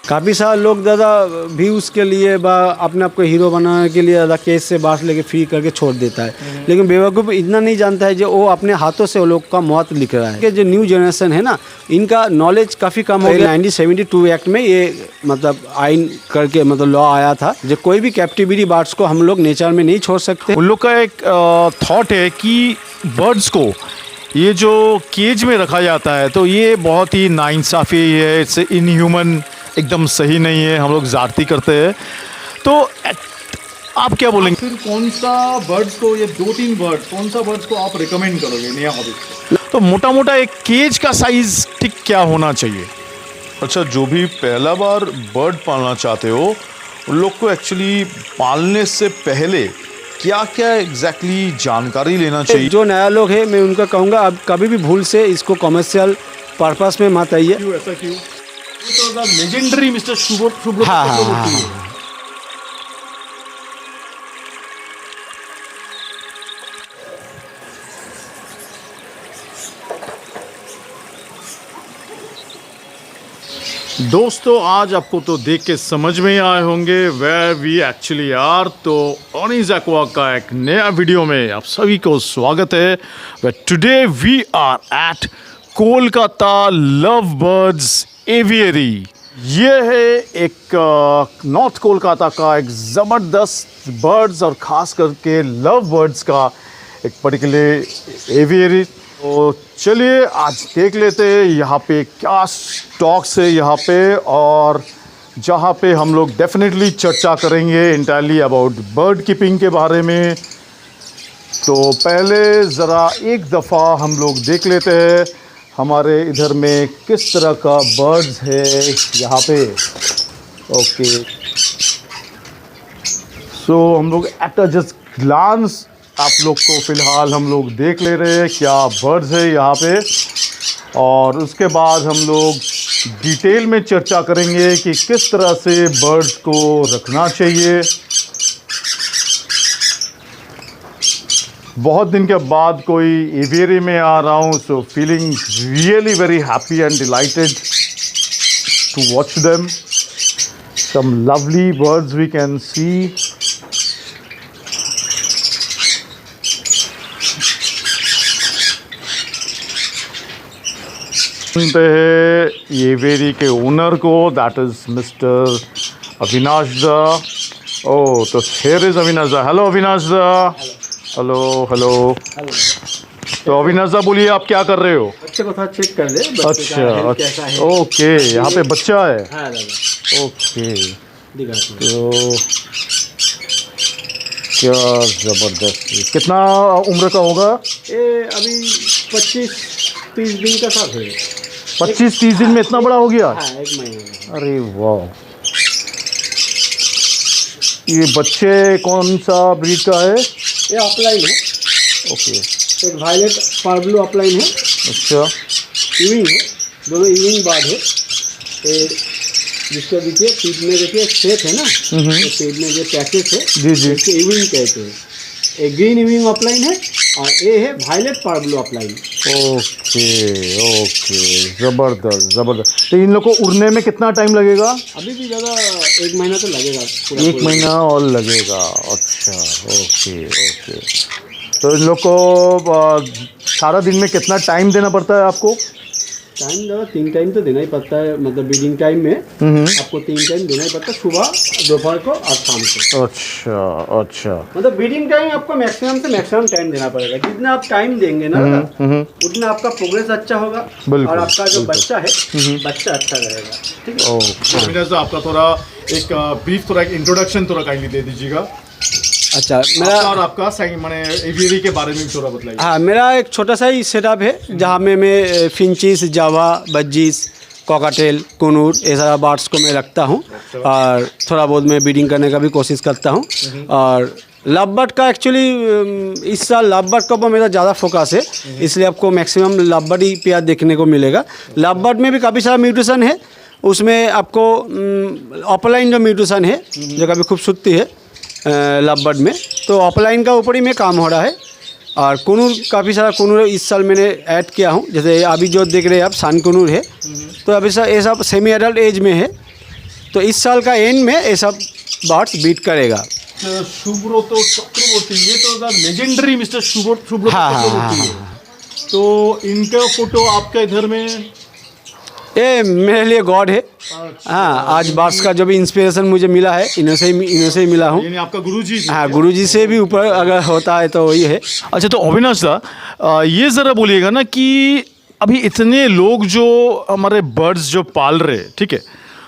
काफ़ी सारे लोग ज़्यादा व्यूज़ के लिए बा अपने आप को हीरो बनाने के लिए ज़्यादा केस से बात लेके फ्री करके छोड़ देता है, लेकिन बेवकूफ़ इतना नहीं जानता है जो वो अपने हाथों से वो लोग का मौत लिख रहा है कि जो न्यू जनरेशन है ना, इनका नॉलेज काफ़ी कम हो गया। 1972 एक्ट में ये मतलब आइन करके मतलब लॉ आया था जो कोई भी कैप्टिविटी बर्ड्स को हम लोग नेचर में नहीं छोड़ सकते। उन लोग का एक थॉट है कि बर्ड्स को ये जो केज में रखा जाता है तो ये बहुत ही नाइंसाफ़ी है, इससे इनह्यूमन, एकदम सही नहीं है, हम लोग ज़्यादती करते हैं। तो आप क्या बोलेंगे? फिर कौन सा बर्ड्स को, ये 2-3 बर्ड, कौन सा बर्ड्स को आप रिकमेंड करोगे नया हॉबी? तो मोटा मोटा एक केज का साइज़ ठीक क्या होना चाहिए? अच्छा, जो भी पहला बार बर्ड पालना चाहते हो उन लोग को एक्चुअली पालने से पहले क्या क्या एग्जैक्टली जानकारी लेना चाहिए? जो नया लोग है मैं उनका कहूँगा अब कभी भी भूल से इसको कमर्शियल पर्पस में मत आइए। क्यों ऐसा क्यों? तो लेजेंडरी मिस्टर शुभ। हाँ। दोस्तों, आज आपको तो देख के समझ में ही आए होंगे वेयर वी एक्चुअली आर। तो ऑनीज एक्वा का एक नया वीडियो में आप सभी को स्वागत है। Today we are at Kolkata love birds aviary. ये है एक नॉर्थ कोलकाता का एक ज़बरदस्त बर्ड्स और ख़ास करके लव बर्ड्स का एक पर्टिकुलर एवियरी। तो चलिए आज देख लेते हैं यहाँ पे क्या स्टॉक्स है यहाँ पे, और जहाँ पे हम लोग डेफिनेटली चर्चा करेंगे इंटायरली अबाउट बर्ड कीपिंग के बारे में। तो पहले ज़रा एक दफ़ा हम लोग देख लेते हैं हमारे इधर में किस तरह का बर्ड्स है यहाँ पे। ओके, सो हम लोग एट अ जस्ट ग्लांस आप लोग को फ़िलहाल हम लोग देख ले रहे हैं क्या बर्ड्स है यहाँ पे, और उसके बाद हम लोग डिटेल में चर्चा करेंगे कि किस तरह से बर्ड्स को रखना चाहिए। बहुत दिन के बाद कोई एवियरी में आ रहा हूँ, so feeling really very happy and delighted to watch them. Some lovely birds we can see. सुनते हैं एवियरी के ओनर को, दैट इज मिस्टर अविनाश दा। ओह, तो हियर इज अविनाश दा। हेलो अविनाश दा। Hello hello. तो अविनाश दा बोलिए, आप क्या कर रहे हो? बच्चे को थोड़ा चेक कर ले। अच्छा, ओके, यहाँ पे बच्चा है। हाँ, ओके, दिखाते तो क्या ज़बरदस्त। कितना उम्र का होगा? ये अभी 25-30 दिन का साथ है। 25-30 दिन में इतना बड़ा हो गया? हाँ, 1 महीने। अरे वाह। ये बच्चे कौन सा ब्रीड का है? ये अपलाइन है। ओके, एक वायलेट पार्ब्लू अपलाइन है। अच्छा, इविंग है, दोनों इविंग बार्ड है। ये जिसको देखिए फीड में देखिए सेट है ना, तो फीड में जो पैकेज है जी जी, इसको इविंग कहते हैं। एक ग्रीन इविंग अपलाइन है और ये है वायलेट पार्ब्लू अपलाइन। ओके ओके, ज़बरदस्त ज़बरदस्त। तो इन लोग को उड़ने में कितना टाइम लगेगा? अभी भी ज़्यादा 1 महीना तो लगेगा। 1 महीना और लगेगा? अच्छा, ओके ओके। तो इन लोग को सारा दिन में कितना टाइम देना पड़ता है आपको? टाइम ज़्यादा 3 टाइम तो देना ही पड़ता है, मतलब ब्रीडिंग टाइम में आपको 3 टाइम देना ही पड़ता है, सुबह, दोपहर को और शाम को। अच्छा अच्छा, मतलब ब्रीडिंग टाइम आपको मैक्सिमम से मैक्सिमम टाइम देना पड़ेगा। जितना आप टाइम देंगे ना उतना आपका प्रोग्रेस अच्छा होगा और आपका जो बच्चा है बच्चा अच्छा रहेगा। ठीक है। अविनाश दा, आपका थोड़ा एक ब्रीफ, थोड़ा एक इंट्रोडक्शन थोड़ा काइंडली दे दीजिएगा। अच्छा, मेरा और आपका मैंने एवियरी के बारे में थोड़ा बताइए। हाँ, मेरा एक छोटा सा ही सेटअप है जहाँ में मैं फिंचिस, जावा, बज्जीस, कॉकाटेल, कुनूर, ये सारा बर्ड्स को मैं रखता हूँ और थोड़ा बहुत मैं ब्रीडिंग करने का भी कोशिश करता हूँ। और लव बर्ड का एक्चुअली इस साल लव बर्ड का ऊपर मेरा ज़्यादा फोकस है, इसलिए आपको मैक्सिमम लव बर्ड ही पेयर देखने को मिलेगा। लव बर्ड में भी काफ़ी सारा म्यूटेशन है, उसमें आपको ऑफलाइन जो म्यूटेशन है जो काफ़ी खूबसूरती है लव बर्ड में, तो ऑफलाइन का ऊपर ही में काम हो रहा है। और कुनूर, काफ़ी सारा कुनूर इस साल मैंने ऐड किया हूँ। जैसे अभी जो देख रहे हैं आप सान कुनूर है, तो अभी ये सब सेमी एडल्ट एज में है। तो इस साल का एंड में ये सब बर्ड्स बीट करेगा। सुब्रत चक्रवर्ती, ये तो लेजेंडरी मिस्टर सुब्रत हाँ, हाँ, चक्रवर्ती है। तो इनका फोटो आपका इधर में, ये मेरे लिए गॉड है। हाँ, आज बर्ड्स का जो भी इंस्पिरेशन मुझे मिला है इन्हीं से ही मिला हूँ। यानी आपका गुरुजी। हाँ, गुरुजी से भी ऊपर अगर होता है तो वही है। अच्छा, तो अविनाश दा, ये ज़रा बोलिएगा ना कि अभी इतने लोग जो हमारे बर्ड्स जो पाल रहे हैं, ठीक है,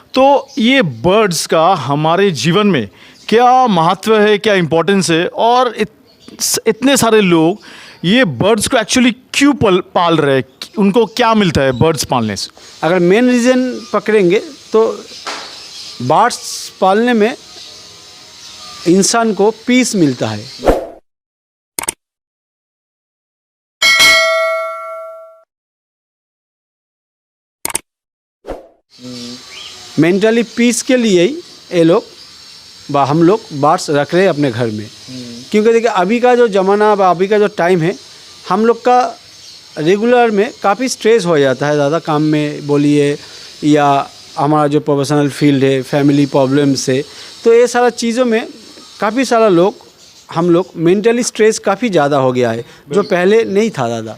तो ये बर्ड्स का हमारे जीवन में क्या महत्व है, क्या इम्पोर्टेंस है, और इतने सारे लोग ये बर्ड्स को एक्चुअली क्यों पाल रहे हैं, उनको क्या मिलता है बर्ड्स पालने से? अगर मेन रीज़न पकड़ेंगे तो बर्ड्स पालने में इंसान को पीस मिलता है। मेंटली पीस के लिए ही ये लोग हम लोग बर्ड्स रख रहे हैं अपने घर में। क्योंकि देखिए अभी का जो ज़माना, अभी का जो टाइम है, हम लोग का रेगुलर में काफ़ी स्ट्रेस हो जाता है ज़्यादा काम में बोलिए, या हमारा जो प्रोफेशनल फील्ड है, फैमिली प्रॉब्लम से, तो ये सारा चीज़ों में काफ़ी सारा लोग हम लोग मेंटली स्ट्रेस काफ़ी ज़्यादा हो गया है, जो पहले नहीं था ज़्यादा।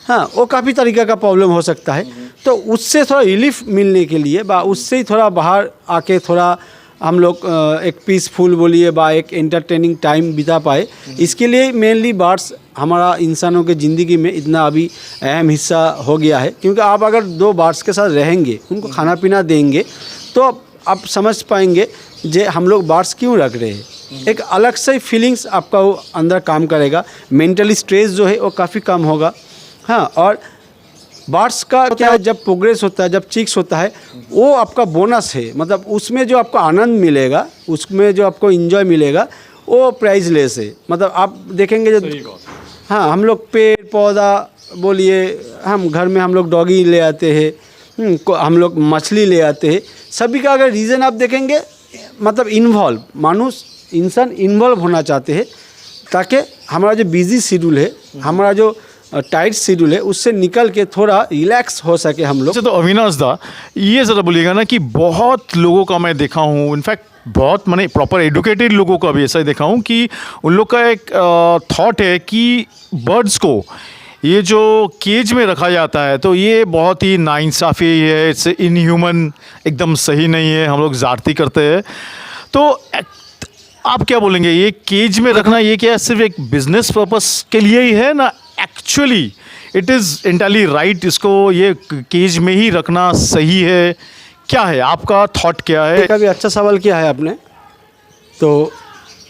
हाँ, वो काफ़ी तरीक़े का प्रॉब्लम हो सकता है। तो उससे थोड़ा रिलीफ मिलने के लिए उससे ही थोड़ा बाहर आके थोड़ा हम लोग एक पीसफुल बोलिए एक एंटरटेनिंग टाइम बिता पाए, इसके लिए मेनली बर्ड्स हमारा इंसानों के ज़िंदगी में इतना अभी अहम हिस्सा हो गया है। क्योंकि आप अगर दो बर्ड्स के साथ रहेंगे, उनको खाना पीना देंगे, तो आप समझ पाएंगे जे हम लोग बर्ड्स क्यों रख रहे हैं। एक अलग से फीलिंग्स आपका वो अंदर काम करेगा, मेंटली स्ट्रेस जो है वो काफ़ी कम होगा। हाँ, और बर्ड्स का क्या है, जब प्रोग्रेस होता है, जब चिक्स होता है, वो आपका बोनस है। मतलब उसमें जो आपको आनंद मिलेगा, उसमें जो आपको एंजॉय मिलेगा, वो प्राइसलेस है। मतलब आप देखेंगे जो हाँ, हम लोग पेड़ पौधा बोलिए, हम घर में हम लोग डॉगी ले आते हैं, हम लोग मछली ले आते हैं, सभी का अगर रीज़न आप देखेंगे, मतलब इंसान इन्वॉल्व होना चाहते हैं, ताकि हमारा जो बिजी शेड्यूल है, हमारा जो टाइट शेड्यूल है, उससे निकल के थोड़ा रिलैक्स हो सके हम लोग। तो अविनाश दा, ये ज़रा बोलिएगा ना कि बहुत लोगों का मैं देखा हूँ, इनफैक्ट बहुत मैंने प्रॉपर एडुकेटेड लोगों का भी ऐसा ही देखा हूँ कि उन लोग का एक थॉट है कि बर्ड्स को ये जो केज में रखा जाता है, तो ये बहुत ही नाइंसाफ़ी है, इट्स इनह्यूमन, एकदम सही नहीं है, हम लोग ज़्यादती करते हैं। तो आप क्या बोलेंगे, ये केज में रखना ये क्या सिर्फ एक बिजनेस पर्पस के लिए ही है ना, actually it is entirely right, इसको ये केज में ही रखना सही है? क्या है आपका थॉट, क्या है? काफ़ी अच्छा सवाल किया है आपने। तो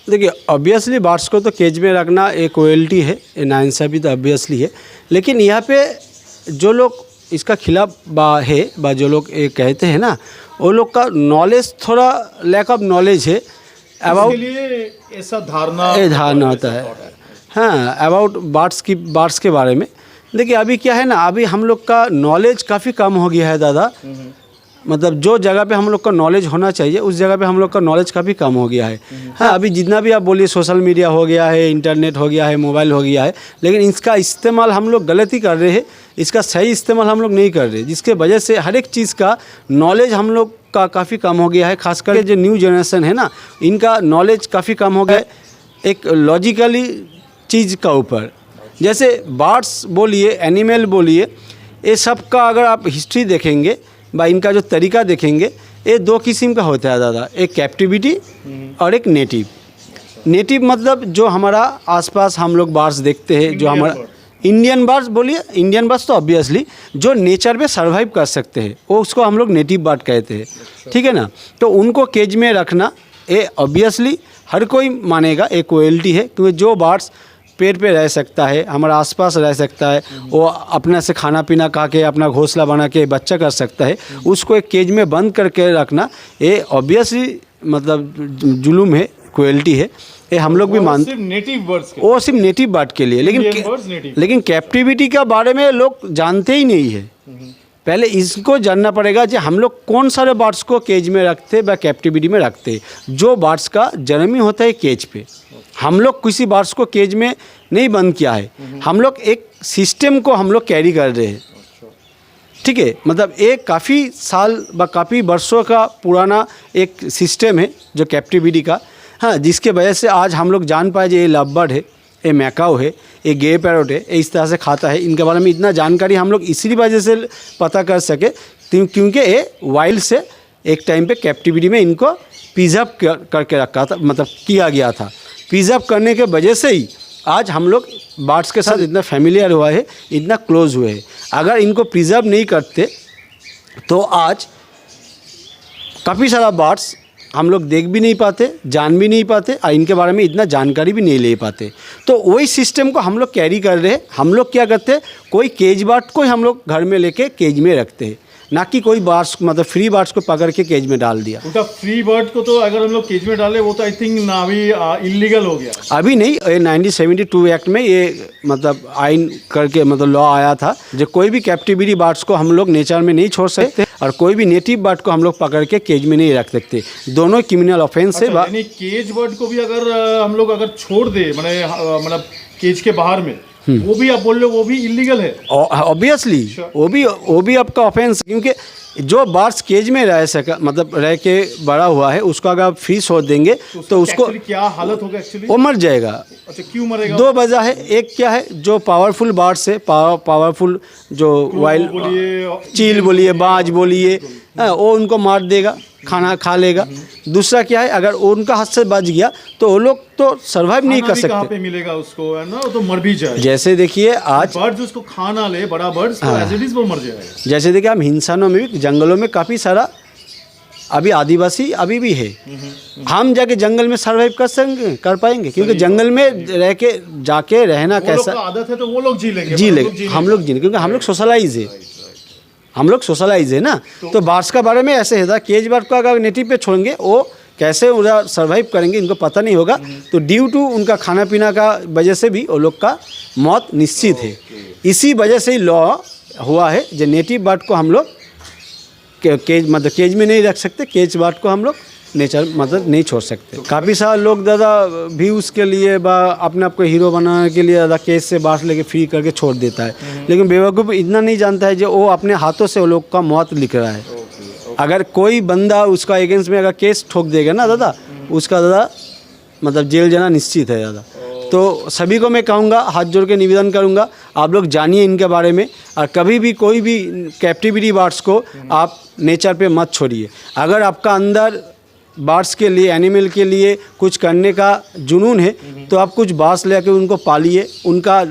देखिए, ऑब्वियसली बर्ड्स को तो केज में रखना एक क्रुएल्टी है, नाइंसाफ़ी तो ऑब्वियसली है। लेकिन यहाँ पे जो लोग इसका खिलाफ है जो लोग ये कहते हैं ना, वो लोग का नॉलेज थोड़ा लैक ऑफ नॉलेज है अबाउट, ऐसा धारणा होता है हाँ अबाउट बर्ड्स के बारे में। देखिए अभी क्या है ना, अभी हम लोग का नॉलेज काफ़ी कम हो गया है दादा। मतलब जो जगह पे हम लोग का नॉलेज होना चाहिए, उस जगह पे हम लोग का नॉलेज काफ़ी कम हो गया है। हाँ, अभी जितना भी आप बोलिए, सोशल मीडिया हो गया है, इंटरनेट हो गया है, मोबाइल हो गया है, लेकिन इसका इस्तेमाल हम लोग गलत ही कर रहे हैं, इसका सही इस्तेमाल हम लोग नहीं कर रहे, जिसके वजह से हर एक चीज़ का नॉलेज हम लोग का काफ़ी कम हो गया है। खासकर जो न्यू जनरेशन है ना, इनका नॉलेज काफ़ी कम हो गया है एक लॉजिकली चीज़ का ऊपर। जैसे बर्ड्स बोलिए, एनिमल बोलिए, ये सब का अगर आप हिस्ट्री देखेंगे इनका जो तरीका देखेंगे, ये दो किस्म का होता है दादा, एक कैप्टिविटी और एक नेटिव मतलब जो हमारा आसपास हम लोग बर्ड्स देखते हैं, जो हमारा इंडियन बर्ड्स बोलिए, इंडियन बर्ड्स तो ऑब्वियसली जो नेचर में सर्वाइव कर सकते हैं, वो उसको हम लोग नेटिव बर्ड कहते हैं। ठीक है ना। तो उनको केज में रखना ये ऑब्वियसली हर कोई मानेगा एक क्रुएल्टी है, क्योंकि जो बर्ड्स पेड़ पे रह सकता है, हमारा आसपास रह सकता है, वो अपने से खाना पीना खा के अपना घोंसला बना के बच्चा कर सकता है, उसको एक केज में बंद करके रखना ये ऑब्वियसली मतलब जुलूम है, क्रुएल्टी है। ये हम लोग भी मानते हैं, वो सिर्फ नेटिव बर्ड के लिए। लेकिन कैप्टिविटी के बारे में लोग जानते ही नहीं है। पहले इसको जानना पड़ेगा कि हम लोग कौन सारे बर्ड्स को केज में रखते व कैप्टिविटी में रखते। जो बर्ड्स का जन्म ही होता है केज पे, हम लोग किसी बर्ड्स को केज में नहीं बंद किया है, हम लोग एक सिस्टम को हम लोग कैरी कर रहे हैं। ठीक है, मतलब एक काफ़ी साल व काफ़ी वर्षों का पुराना एक सिस्टम है जो कैप्टिविटी का, हाँ, जिसके वजह से आज हम लोग जान पाए ये लव बर्ड है, ये मैकाओ है, ये गे पैरोट है, ये इस तरह से खाता है। इनके बारे में इतना जानकारी हम लोग इसी वजह से पता कर सके क्योंकि ये वाइल्ड से एक टाइम पे कैप्टिविटी में इनको प्रिजर्व करके रखा था, मतलब किया गया था। प्रिजर्व करने के वजह से ही आज हम लोग बर्ड्स के साथ इतना फैमिलियर हुआ है, इतना क्लोज हुए हैं। अगर इनको प्रिजर्व नहीं करते तो आज काफ़ी सारा बर्ड्स हम लोग देख भी नहीं पाते, जान भी नहीं पाते और इनके बारे में इतना जानकारी भी नहीं ले पाते। तो वही सिस्टम को हम लोग कैरी कर रहे हैं। हम लोग क्या करते हैं, कोई केज बर्ड को हम लोग घर में लेके केज में रखते हैं, ना कि कोई बर्ड्स मतलब फ्री बर्ड्स को पकड़ के केज में डाल दिया। उनका फ्री बर्ड को तो अगर हम लोग केज में डाले वो तो आई थिंक ना अभी इलीगल हो गया। अभी नहीं, ये 1972 एक्ट में ये मतलब आइन करके मतलब लॉ आया था जो कोई भी कैप्टिविटी बर्ड्स को हम लोग नेचर में नहीं छोड़ सकते और कोई भी नेटिव बर्ड को हम लोग पकड़ के केज में नहीं रख सकते। दोनों क्रिमिनल ऑफेंस है। यानी केज बर्ड को भी अगर हम लोग अगर छोड़ दे मतलब केज के बाहर में, वो भी आप बोल रहे हो वो भी इलीगल है। ऑब्वियसली वो भी आपका ऑफेंस, क्योंकि जो बर्ड्स केज में रह सका मतलब रह के बड़ा हुआ है उसको अगर आप फ्री छोड़ देंगे तो उसको क्या हालत होगा एक्चुअली, वो मर जाएगा। अच्छा, क्यों मरेगा? दो वजह है। एक क्या है, जो पावरफुल बर्ड्स है, पावरफुल जो वाइल्ड चील बोलिए, बाज बोलिए, वो उनको मार देगा, खाना खा लेगा। दूसरा क्या है, अगर उनका हाथ से बच गया तो वो लोग तो सर्वाइव नहीं कर सकते। कहाँ पे मिलेगा उसको, है ना, वो तो मर भी जाए। जैसे देखिए आज बर्ड्स उसको खाना ले, बड़ा बर्ड्स तो एज इट इज वो मर जाएगा। जैसे देखिए हम हिंसानों में भी जंगलों में काफ़ी सारा अभी आदिवासी अभी भी है। हम जाके जंगल में सर्वाइव कर पाएंगे, क्योंकि जंगल में रह के जाके रहना कैसा आदत है तो वो लोग जी लेंगे, हम लोग जी, क्योंकि हम लोग सोशलाइज है, हम लोग सोशलाइज है ना। तो बर्ड्स का बारे में ऐसे है, केज बर्ड को अगर नेटिव पे छोड़ेंगे वो कैसे उधर सर्वाइव करेंगे इनको पता नहीं होगा। तो ड्यू टू उनका खाना पीना का वजह से भी वो लोग का मौत निश्चित है। इसी वजह से ही लॉ हुआ है जो नेटिव बर्ड को हम लोग केज मतलब केज में नहीं रख सकते, केज बर्ड को हम लोग नेचर मतलब नहीं छोड़ सकते। काफ़ी सारे लोग दादा व्यूज़ के लिए बा अपने आप को हीरो बनाने के लिए दादा केज से बाहर लेके फ्री करके छोड़ देता है, लेकिन बेवकूफ़ इतना नहीं जानता है जो वो अपने हाथों से वो लोग का मौत लिख रहा है। अगर कोई बंदा उसका अगेंस्ट में अगर केस ठोक देगा ना दादा, उसका दादा मतलब जेल जाना निश्चित है दादा। तो सभी को मैं कहूँगा, हाथ जोड़ के निवेदन करूँगा, आप लोग जानिए इनके बारे में और कभी भी कोई भी कैप्टिविटी बर्ड्स को आप नेचर पे मत छोड़िए। अगर आपका अंदर बर्ड्स के लिए, एनिमल के लिए कुछ करने का जुनून है तो आप कुछ बर्ड्स लेके उनको पालिए, उनका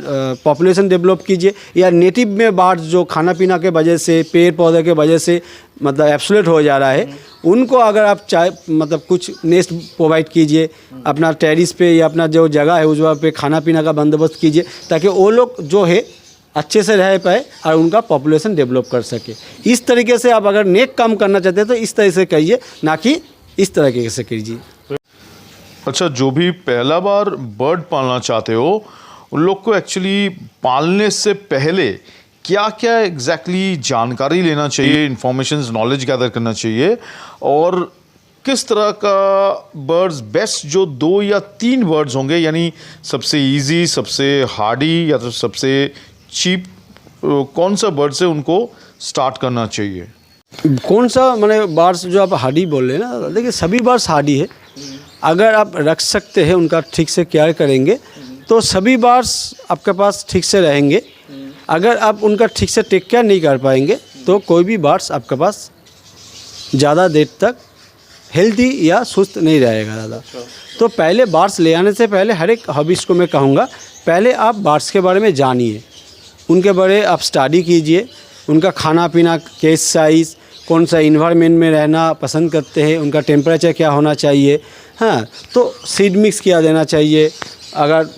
पॉपुलेशन डेवलप कीजिए। या नेटिव में बर्ड्स जो खाना पीना के वजह से, पेड़ पौधे के वजह से मतलब एब्सोल्यूट हो जा रहा है, उनको अगर आप चाहे मतलब कुछ नेस्ट प्रोवाइड कीजिए, अपना टेरिस पे या अपना जो जगह है उस जगह पे खाना पीना का बंदोबस्त कीजिए, ताकि वो लोग जो है अच्छे से रह पाए और उनका पॉपुलेशन डेवलप कर सके। इस तरीके से आप अगर नेक काम करना चाहते हैं तो इस तरह से करिए, ना कि इस तरह से कीजिए। अच्छा, जो भी पहला बार बर्ड पालना चाहते हो उन लोग को एक्चुअली पालने से पहले क्या क्या एग्जैक्टली जानकारी लेना चाहिए, इन्फॉर्मेशन, नॉलेज गैदर करना चाहिए, और किस तरह का बर्ड्स बेस्ट जो 2 या 3 बर्ड्स होंगे, यानी सबसे इजी, सबसे हार्डी या तो सबसे चीप, कौन सा बर्ड से उनको स्टार्ट करना चाहिए? कौन सा मैंने बर्ड्स जो आप हार्डी बोल रहे हैं ना, देखिए सभी बर्ड्स हार्डी है। अगर आप रख सकते हैं, उनका ठीक से केयर करेंगे तो सभी बर्ड्स आपके पास ठीक से रहेंगे। अगर आप उनका ठीक से टेक केयर नहीं कर पाएंगे तो कोई भी बर्ड्स आपके पास ज़्यादा देर तक हेल्दी या सुस्त नहीं रहेगा दादा। तो पहले बर्ड्स ले आने से पहले हर एक हॉबीज़ को मैं कहूँगा, पहले आप बर्ड्स के बारे में जानिए, उनके बारे आप स्टडी कीजिए, उनका खाना पीना, केज साइज़, कौन सा इन्वायरमेंट में रहना पसंद करते हैं, उनका टेम्परेचर क्या होना चाहिए, हाँ, तो सीड मिक्स किया देना चाहिए। अगर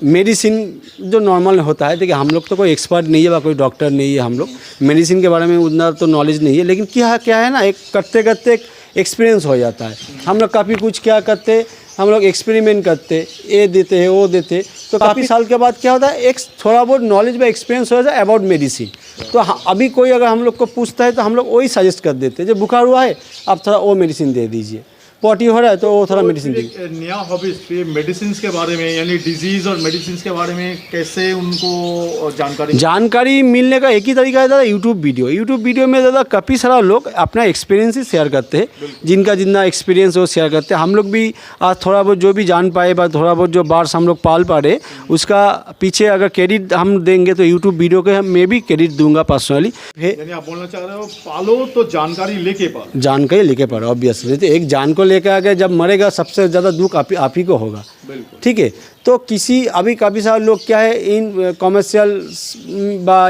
मेडिसिन जो नॉर्मल होता है, देखिए हम लोग तो कोई एक्सपर्ट नहीं है व कोई डॉक्टर नहीं है, हम लोग मेडिसिन के बारे में उतना तो नॉलेज नहीं है, लेकिन क्या है ना, एक करते करते एक्सपीरियंस हो जाता है। हम लोग काफ़ी कुछ क्या करते, हम लोग एक्सपेरिमेंट करते, ये देते हैं वो देते, तो काफ़ी साल के बाद क्या होता है, एक थोड़ा बहुत नॉलेज व एक्सपीरियंस हो जाता है अबाउट मेडिसिन। तो अभी कोई अगर हम लोग को पूछता है तो हम लोग वही सजेस्ट कर देते हैं, जब बुखार हुआ है आप थोड़ा वो मेडिसिन दे दीजिए। पॉटी हो रहा है तो वो थोड़ा मेडिसिन फिर देंगे। एक नया हॉबीज मेडिसिन के बारे में, यानी डिजीज और मेडिसिन के बारे में कैसे उनको जानकारी मिलने का एक ही तरीका है दादा, यूट्यूब वीडियो में दादा काफ़ी सारा लोग अपना एक्सपीरियंस ही शेयर करते हैं, जिनका जितना एक्सपीरियंस वो शेयर करते हैं। हम लोग भी आज थोड़ा बहुत जो भी जान पाए बा थोड़ा बहुत जो बार्स हम लोग पाल पा रहे, उसका पीछे अगर क्रेडिट हम देंगे तो यूट्यूब वीडियो के मैं भी क्रेडिट दूंगा पर्सनली। यानी आप बोलना चाह रहे हो पालो तो जानकारी लेके पालो। जानकारी लेके पा रहा हूँ ऑब्वियसली, तो एक जान को लेकर आगे जब मरेगा सबसे ज़्यादा दुख आप ही को होगा, ठीक है। तो किसी अभी काफ़ी सारे लोग क्या है इन कॉमर्शियल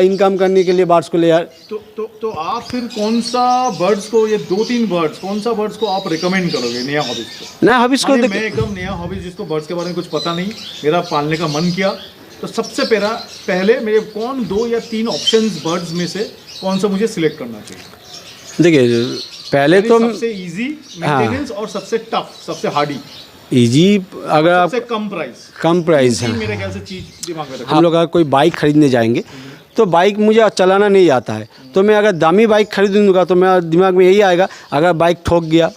इनकम करने के लिए बर्ड्स को ले यार। तो आप फिर कौन सा बर्ड्स को, ये 2-3 बर्ड्स, कौन सा बर्ड्स को आप रिकमेंड करोगे नया हॉबीज को? नया हॉबीज को मैं एकदम नया हॉबीज जिसको बर्ड्स के बारे में कुछ पता नहीं, मेरा पालने का मन किया, तो सबसे पहले मेरे कौन 2 या 3 ऑप्शंस बर्ड्स में से कौन सा मुझे सिलेक्ट करना चाहिए? देखिए पहले तो सबसे इजी मेंटेनेंस और सबसे टफ, सबसे हार्डी। इजी अगर आप सबसे कम प्राइस है, मेरे ख्याल से चीज दिमाग में रखो। हम लोग अगर कोई बाइक खरीदने जाएंगे तो बाइक मुझे चलाना नहीं आता है, तो मैं अगर दामी बाइक खरीदूंगा तो मेरा दिमाग में यही आएगा अगर बाइक ठोक गया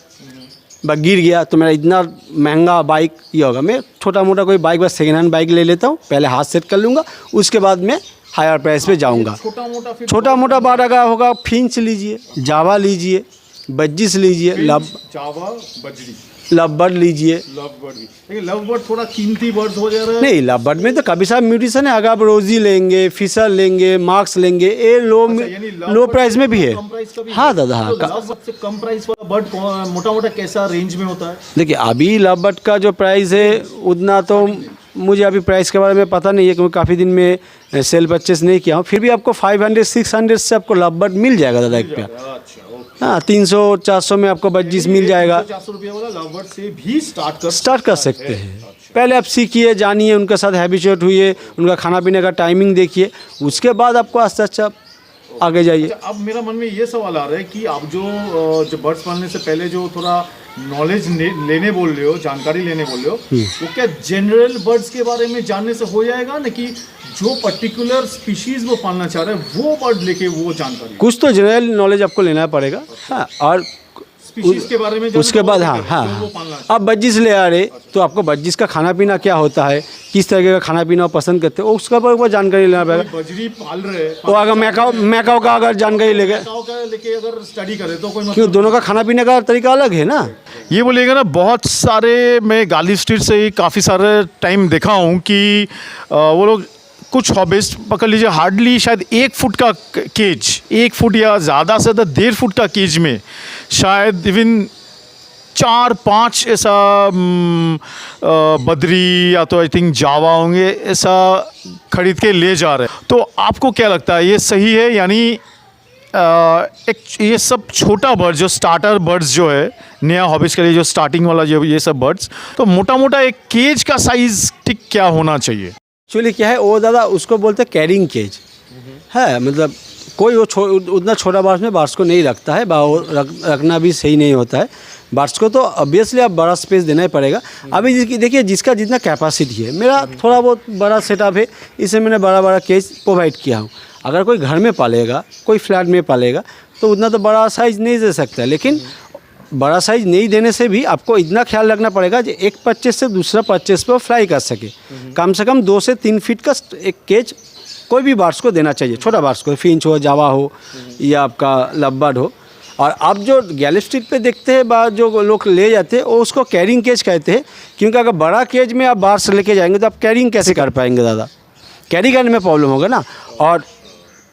गिर गया तो मेरा इतना महंगा बाइक ये होगा। मैं छोटा मोटा कोई बाइक बस सेकेंड हैंड बाइक ले लेता हूँ, पहले हाथ सेट कर लूँगा, उसके बाद मैं हायर प्राइस पे जाऊँगा। छोटा मोटा बार अगर होगा फिंच लीजिए, जावा लीजिए, बज्जिस लीजिए, जावा बजरी, लवबर्ड लीजिए। लेकिन लवबर्ड थोड़ा कीमती बर्ड हो जा रहा है। नहीं, लवबर्ड में तो काफ़ी सारा म्यूटेशन है। अगर आप रोजी लेंगे, फिशर लेंगे, मार्क्स लेंगे, ये लो प्राइस में भी है। हाँ दादा, हाँ। सबसे कम प्राइस वाला बर्ड मोटा मोटा कैसा रेंज में होता है? देखिए अभी लवबर्ड का जो प्राइस है उतना तो मुझे अभी प्राइस के बारे में पता नहीं है, क्योंकि काफ़ी दिन में सेल परचेस नहीं किया हूँ। फिर भी आपको 500-600 से आपको लवबर्ड मिल जाएगा दादा एक पेयर। हाँ 300-400 में आपको बज्जिस मिल जाएगा। 400 रुपये वाला लवबर्ड से भी स्टार्ट कर सकते हैं। पहले आप सीखिए, जानिए, उनके साथ हैबिचुएट हुई, उनका खाना पीने का टाइमिंग देखिए, उसके बाद आपको आस्ते आस्ते आगे जाइए। अब मेरा मन में ये सवाल आ रहा है कि आप जो बर्ड्स पालने से पहले जो थोड़ा नॉलेज लेने बोल रहे हो, जानकारी लेने बोल रहे हो, वो क्या जनरल बर्ड्स के बारे में जानने से हो जाएगा ना, कि जो पर्टिकुलर स्पीशीज वो पालना चाह रहे हैं वो बर्ड लेके वो जानकारी? कुछ तो जनरल नॉलेज आपको लेना पड़ेगा, हाँ, और के बारे में उसके बाद हाँ आप बज्जिस ले आ रहे तो आपको बज्जिस का खाना पीना क्या होता है, किस तरीके का खाना पीना पसंद करते हो, उसका ऊपर जानकारी लेना पड़ेगा। बजरी पाल रहे तो अगर मैकाओ का अगर जानकारी लेके अगर स्टडी करे तो कोई क्यों, दोनों का खाना पीने का तरीका अलग है ना। ये बोलेगा ना, बहुत सारे मैं गाली स्ट्रीट से ही काफ़ी सारे टाइम देखा हूँ कि वो लोग कुछ हॉबिस्ट पकड़ लीजिए, हार्डली शायद 1 फुट का केज, 1 फुट या ज़्यादा से ज़्यादा 1.5 फुट का केज में शायद इवन 4-5 ऐसा बदरी या तो आई थिंक जावा होंगे, ऐसा खरीद के ले जा रहे हैं। तो आपको क्या लगता है ये सही है? यानी एक ये सब छोटा बर्ड्स जो स्टार्टर बर्ड्स जो है नया हॉबीज के लिए जो स्टार्टिंग वाला जो ये सब बर्ड्स, तो मोटा मोटा एक केज का साइज़ ठीक क्या होना चाहिए? एक्चुअली क्या है वो दादा, उसको बोलते हैं कैरिंग केज है। मतलब कोई वो उतना छोटा बार्ड्स को नहीं रखता है, रखना भी सही नहीं होता है। बार्ड्स को तो ऑब्वियसली आप बड़ा स्पेस देना ही पड़ेगा। अभी देखिए जिसका जितना कैपेसिटी है, मेरा थोड़ा बहुत बड़ा सेटअप है, इससे मैंने बड़ा केज प्रोवाइड किया हूँ। अगर कोई घर में पालेगा, कोई फ्लैट में पालेगा तो उतना तो बड़ा साइज़ नहीं दे सकता, लेकिन बड़ा साइज़ नहीं देने से भी आपको इतना ख्याल रखना पड़ेगा कि एक परचेस से दूसरा परचेस पर फ्लाई कर सके। कम से कम 2 से 3 फीट का एक केज कोई भी बर्ड्स को देना चाहिए, छोटा बर्ड्स को, फिंच हो, जावा हो या आपका लवबर्ड हो। और आप जो गैली स्ट्रीट पे देखते हैं जो लोग ले जाते हैं वो उसको कैरिंग केज कहते हैं, क्योंकि अगर बड़ा केज में आप बर्ड्स लेके जाएंगे तो आप कैरिंग कैसे कर पाएंगे दादा, कैरी करने में प्रॉब्लम होगा ना। और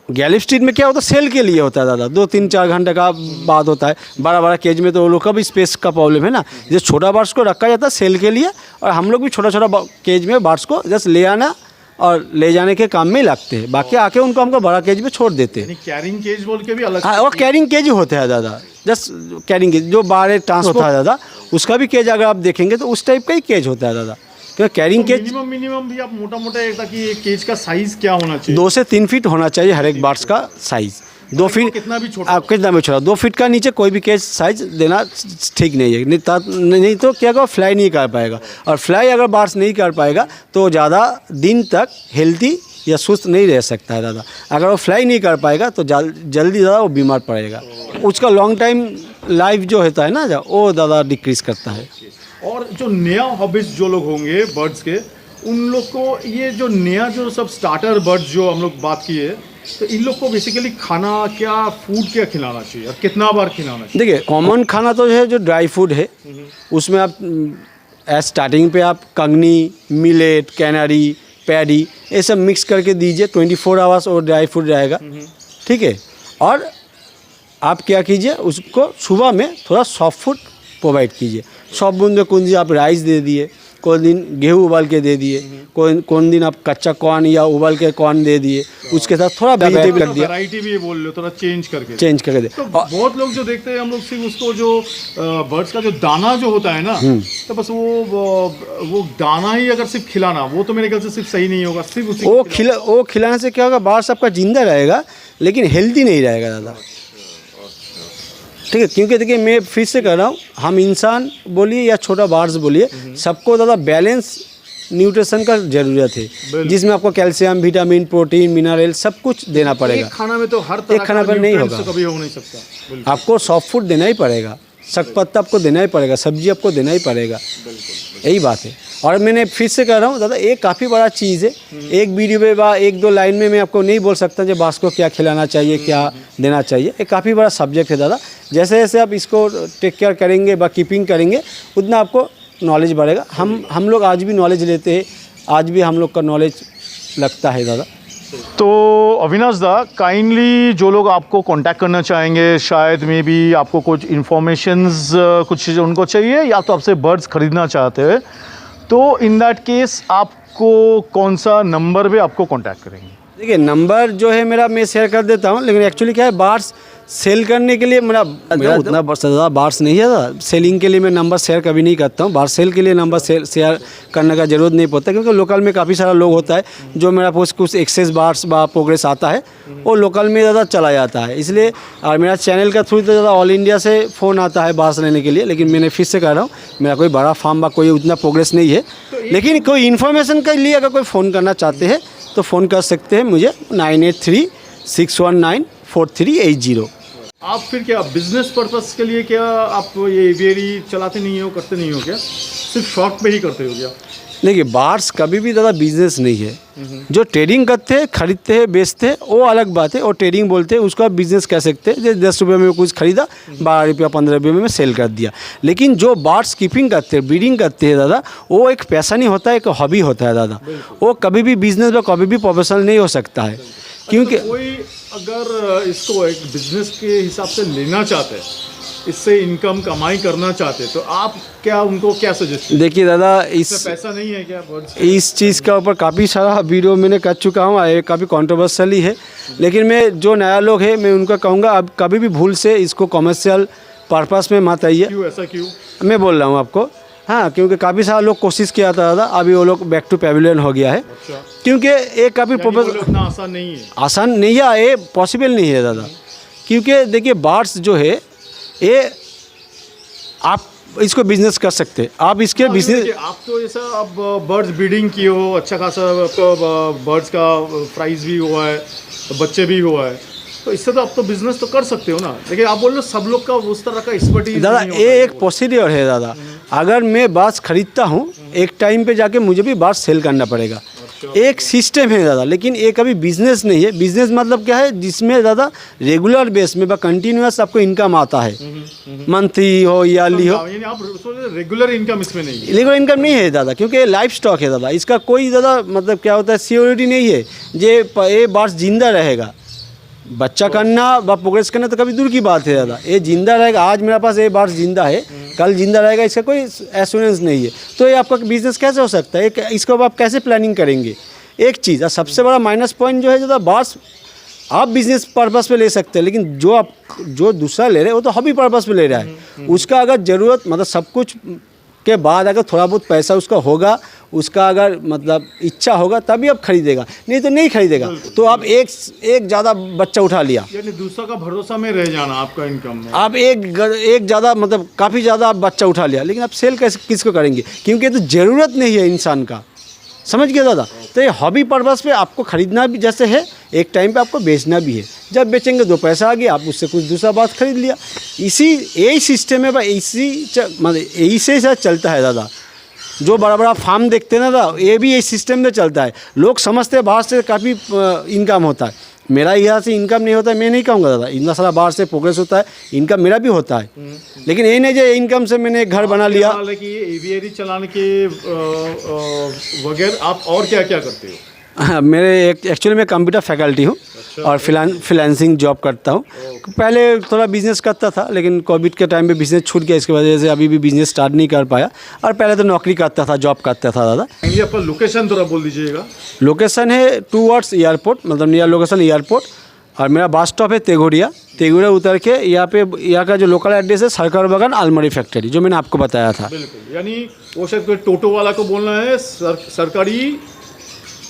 गैली स्ट्रीट में क्या होता है, सेल के लिए होता है दादा, 2-3-4 घंटे का बाद होता है। बड़ा केज में तो वो लोग का भी स्पेस का प्रॉब्लम है ना, जैसे छोटा बर्ड्स को रखा जाता है सेल के लिए, और हम लोग भी छोटा केज में बर्ड्स को जस्ट ले आना और ले जाने के काम में लगते हैं, बाकी आके उनको हमको बड़ा केज में छोड़ देते हैं। कैरिंग केज बोल के भी अलग? हाँ, और कैरिंग केज ही होता है दादा, जस्ट कैरिंग केज जो बाहर ट्रांसपोर्ट होता है दादा, उसका भी केज अगर आप देखेंगे तो उस टाइप का ही केज होता है दादा। क्योंकि कैरिंग केज मिनिमम भी आप मोटा एक केज का साइज क्या होना चाहिए? 2 से 3 फीट होना चाहिए हर एक बर्ड्स का साइज। 2 फीट कितना भी छोटा, आप कितना भी छोटा, 2 फीट का नीचे कोई भी केज साइज देना ठीक नहीं है, नहीं तो क्या होगा, फ्लाई नहीं कर पाएगा। और फ्लाई अगर बर्ड्स नहीं कर पाएगा तो ज़्यादा दिन तक हेल्दी या सुस्त नहीं रह सकता है दादा। अगर वो फ्लाई नहीं कर पाएगा तो जल्दी ज़्यादा वो बीमार पड़ेगा, उसका लॉन्ग टाइम लाइफ जो होता है ना वो ज़्यादा डिक्रीज करता है। और जो नया हॉबीज जो लोग होंगे बर्ड्स के, उन लोग को ये जो नया जो सब स्टार्टर बर्ड्स जो हम लोग बात किए, तो इन लोग को बेसिकली खाना क्या, फूड क्या खिलाना चाहिए और कितना बार खिलाना चाहिए? देखिए कॉमन खाना तो है जो ड्राई फूड है, उसमें आप स्टार्टिंग पे आप कंगनी, मिलेट, कैनरी, पैडी ये सब मिक्स करके दीजिए। 24 आवर्स और ड्राई फूड रहेगा, ठीक है। और आप क्या कीजिए, उसको सुबह में थोड़ा सॉफ्ट फूड प्रोवाइड कीजिए। सॉफ्ट फूड में कौन सी आप राइस दे दिए, कोई दिन गेहूँ उबाल के दे दिए, कौन दिन आप कच्चा कॉर्न या उबाल के कॉर्न दे दिए, उसके साथ थोड़ा वेजिटेबल रख दिया, वैरायटी भी बोल रहे हो, थोड़ा चेंज करके दे। तो बहुत लोग जो देखते हैं हम लोग सिर्फ उसको जो बर्ड्स का जो दाना जो होता है ना, तो बस वो दाना ही अगर सिर्फ खिलाना, वो तो मेरे ख्याल से सिर्फ सही नहीं होगा। सिर्फ उसी वो खिलाने से क्या होगा, बार्स आपका जिंदा रहेगा लेकिन हेल्दी नहीं रहेगा ज़्यादा, ठीक है। क्योंकि देखिए मैं फिर से कह रहा हूँ, हम इंसान बोलिए या छोटा बार्स बोलिए, सबको ज़्यादा बैलेंस न्यूट्रिशन का ज़रूरत है, जिसमें आपको कैल्शियम, विटामिन, प्रोटीन, मिनरल सब कुछ देना पड़ेगा। एक खाना में तो हर तरह एक खाना पर नहीं होगा, कभी हो नहीं सकता। आपको सॉफ्ट फूड देना ही पड़ेगा, सक पत्ता आपको देना ही पड़ेगा, सब्जी आपको देना ही पड़ेगा, यही बात है। और मैंने फिर से कह रहा हूँ दादा, एक काफ़ी बड़ा चीज़ है, एक वीडियो में बा 1-2 लाइन में मैं आपको नहीं बोल सकता कि बार्स को क्या खिलाना चाहिए, क्या देना चाहिए। एक काफ़ी बड़ा सब्जेक्ट है दादा। जैसे जैसे आप इसको टेक केयर करेंगे व कीपिंग करेंगे, उतना आपको नॉलेज बढ़ेगा। हम लोग आज भी नॉलेज लेते हैं, आज भी हम लोग का नॉलेज लगता है दादा। तो अविनाश दा, काइंडली जो लोग आपको कांटेक्ट करना चाहेंगे, शायद में भी आपको कुछ इन्फॉर्मेशंस कुछ उनको चाहिए, या तो आपसे बर्ड्स खरीदना चाहते हैं, तो इन दैट केस आपको कौन सा नंबर पे आपको कांटेक्ट करेंगे? देखिए नंबर जो है मेरा मैं शेयर कर देता हूँ, लेकिन एक्चुअली क्या है, बार्स सेल करने के लिए मेरा उतना ज़्यादा बार्स नहीं है दादा। सेलिंग के लिए मैं नंबर शेयर कभी नहीं करता हूँ। बार्स सेल के लिए नंबर शेयर करने का ज़रूरत नहीं पड़ता, क्योंकि लोकल में काफ़ी सारा लोग होता है जो मेरा कुछ एक्सेस बार्स बा प्रोग्रेस आता है, वो लोकल में ज़्यादा चला जाता है। इसलिए और मेरा चैनल का थ्रू तो ज़्यादा ऑल इंडिया से फ़ोन आता है बार्स लेने के लिए। लेकिन मैंने फिर से कह रहा हूँ, मेरा कोई बड़ा फार्म बा कोई उतना प्रोग्रेस नहीं है, लेकिन कोई इन्फॉर्मेशन के लिए अगर कोई फ़ोन करना चाहते हैं तो फ़ोन कर सकते हैं मुझे 9836194380। आप फिर क्या बिजनेस पर्पस के लिए क्या आप ये एवियरी चलाते नहीं हो, करते नहीं हो क्या? सिर्फ शौक पे ही करते हो क्या? देखिए बार्स कभी भी ज़्यादा बिजनेस नहीं है। जो ट्रेडिंग करते हैं, खरीदते हैं, बेचते हैं, वो अलग बात है, और ट्रेडिंग बोलते हैं, उसको आप बिजनेस कह सकते हैं। जैसे 10 रुपये में कुछ खरीदा, 12 रुपया 15 रुपये में सेल कर दिया। लेकिन जो बार्स कीपिंग करते हैं, ब्रीडिंग करते हैं दादा, वो एक पैसा नहीं होता है, एक हॉबी होता है दादा। वो कभी भी बिजनेस में कभी भी प्रोफेशनल नहीं हो सकता है, क्योंकि कोई अगर इसको एक बिजनेस के हिसाब से लेना चाहते हैं, इससे इनकम कमाई करना चाहते हैं, तो आप क्या उनको क्या सजेस्ट? देखिए दादा, पैसा नहीं है क्या बर्ड्स? इस चीज़ के ऊपर काफ़ी सारा वीडियो मैंने कर चुका हूँ, ये काफ़ी कंट्रोवर्शियल है। लेकिन मैं जो नया लोग है मैं उनको कहूँगा, अब कभी भी भूल से इसको कमर्शियल पर्पस में मत आइए। क्यों ऐसा क्यों? मैं बोल रहा हूँ आपको, हाँ, क्योंकि काफ़ी सारा लोग कोशिश किया था दादा, अभी वो लोग बैक टू पेविलियन हो गया है। अच्छा। क्योंकि ये काफ़ी उतना आसान नहीं है, आसान नहीं है, ये पॉसिबल नहीं है दादा। क्योंकि देखिए बार्स जो है, ये आप इसको बिजनेस कर सकते हैं, आप इसके बिजनेस। आप तो जैसा अब बर्ड्स ब्रीडिंग की हो, अच्छा खासा आपको बर्ड्स का प्राइस भी हुआ है, तो बच्चे भी हुआ है, तो इससे तो आप तो बिजनेस तो कर सकते हो ना। लेकिन आप बोल रहे हो सब लोग का उस तरह का एक्सपर्टीज दादा, ये एक प्रोसीड्योर है दादा। अगर मैं बार्स खरीदता हूँ, एक टाइम पे जाके मुझे भी बार्स सेल करना पड़ेगा। एक सिस्टम है दादा, लेकिन ये कभी बिजनेस नहीं है। बिजनेस मतलब क्या है, जिसमें दादा रेगुलर बेस में कंटिन्यूस आपको इनकम आता है, मंथली हो ईयरली हो। यानी आप रेगुलर इनकम इसमें नहीं है? रेगुलर इनकम नहीं है दादा, क्योंकि ये लाइफ स्टॉक है दादा। इसका कोई दादा मतलब क्या होता है, सिक्योरिटी नहीं है ये बार्स जिंदा रहेगा। बच्चा करना व प्रोग्रेस करना तो कभी दूर की बात है दादा, ये जिंदा रहेगा। आज मेरे पास ये बार्स जिंदा है, कल जिंदा रहेगा, इसका कोई एश्योरेंस नहीं है। तो ये आपका बिजनेस कैसे हो सकता है, इसको आप कैसे प्लानिंग करेंगे? एक चीज़, और सबसे बड़ा माइनस पॉइंट जो है दादा, बार्स आप बिजनेस पर्पस पे ले सकते हैं, लेकिन जो दूसरा ले रहे हैं वो तो हॉबी पर्पस पे ले रहा है। उसका अगर ज़रूरत मतलब सब कुछ के बाद अगर थोड़ा बहुत पैसा उसका होगा, उसका अगर मतलब इच्छा होगा, तभी आप खरीदेगा, नहीं तो नहीं खरीदेगा। तो आप एक ज़्यादा बच्चा उठा लिया, यानी दूसरा का भरोसा में रह जाना आपका इनकम में। आप एक ज़्यादा मतलब काफ़ी ज़्यादा आप बच्चा उठा लिया, लेकिन आप सेल कैसे किसको करेंगे? क्योंकि तो ज़रूरत नहीं है इंसान का, समझ गया दादा। तो ये हॉबी पर्पस पे आपको ख़रीदना भी जैसे है, एक टाइम पे आपको बेचना भी है। जब बेचेंगे 2 पैसा आ गया, आप उससे कुछ दूसरा बात खरीद लिया। यही सिस्टम है भाई, मतलब यही से शायद चलता है दादा। जो बड़ा बड़ा फार्म देखते हैं ना दादा, ये भी यही सिस्टम से चलता है। लोग समझते हैं बाहर से काफ़ी इनकम होता है, मेरा यहाँ से इनकम नहीं होता है, मैं नहीं कहूँगा दादा। इतना सारा बाहर से प्रोग्रेस होता है, इनकम मेरा भी होता है, लेकिन यही नहीं जो इनकम से मैंने एक घर बना लिया। हालांकि ये एवियरी चलाने के बगैर आप और क्या क्या करते हो? हाँ, मेरे एक्चुअली मैं कंप्यूटर फैकल्टी हूँ और फ्रीलांसिंग जॉब करता हूँ। पहले थोड़ा बिजनेस करता था, लेकिन कोविड के टाइम पे बिजनेस छूट गया, इसकी वजह से अभी भी बिजनेस स्टार्ट नहीं कर पाया। और पहले तो नौकरी करता था, जॉब करता था दादा। ये आपका लोकेशन थोड़ा बोल दीजिएगा। लोकेशन है टूवर्ड्स एयरपोर्ट, मतलब नियर लोकेशन एयरपोर्ट। और मेरा बस स्टॉप है तेघोड़िया उतर के यहाँ का जो लोकल एड्रेस है सरकार बागान आलमारी फैक्ट्री, जो मैंने आपको बताया था। बिल्कुल, यानी वो शायद कोई टोटो वाला को बोलना है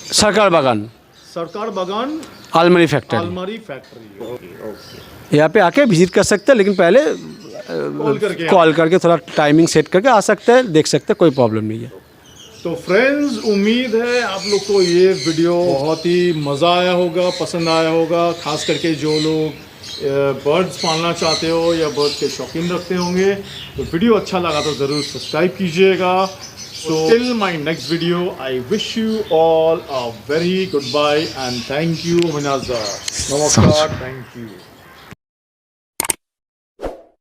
सरकार बागान आलमारी फैक्ट्री। यहाँ पे आके विजिट कर सकते हैं, लेकिन पहले कॉल करके थोड़ा टाइमिंग सेट करके आ सकते हैं, देख सकते हैं, कोई प्रॉब्लम नहीं है। तो फ्रेंड्स, उम्मीद है आप लोग को ये वीडियो बहुत ही मज़ा आया होगा, पसंद आया होगा। खास करके जो लोग बर्ड्स पालना चाहते हो या बर्ड्स के शौकीन रखते होंगे, तो वीडियो अच्छा लगा तो ज़रूर सब्सक्राइब कीजिएगा। So till my next video, I wish you all a very goodbye and thank you, Minazar. Namaskar, thank you.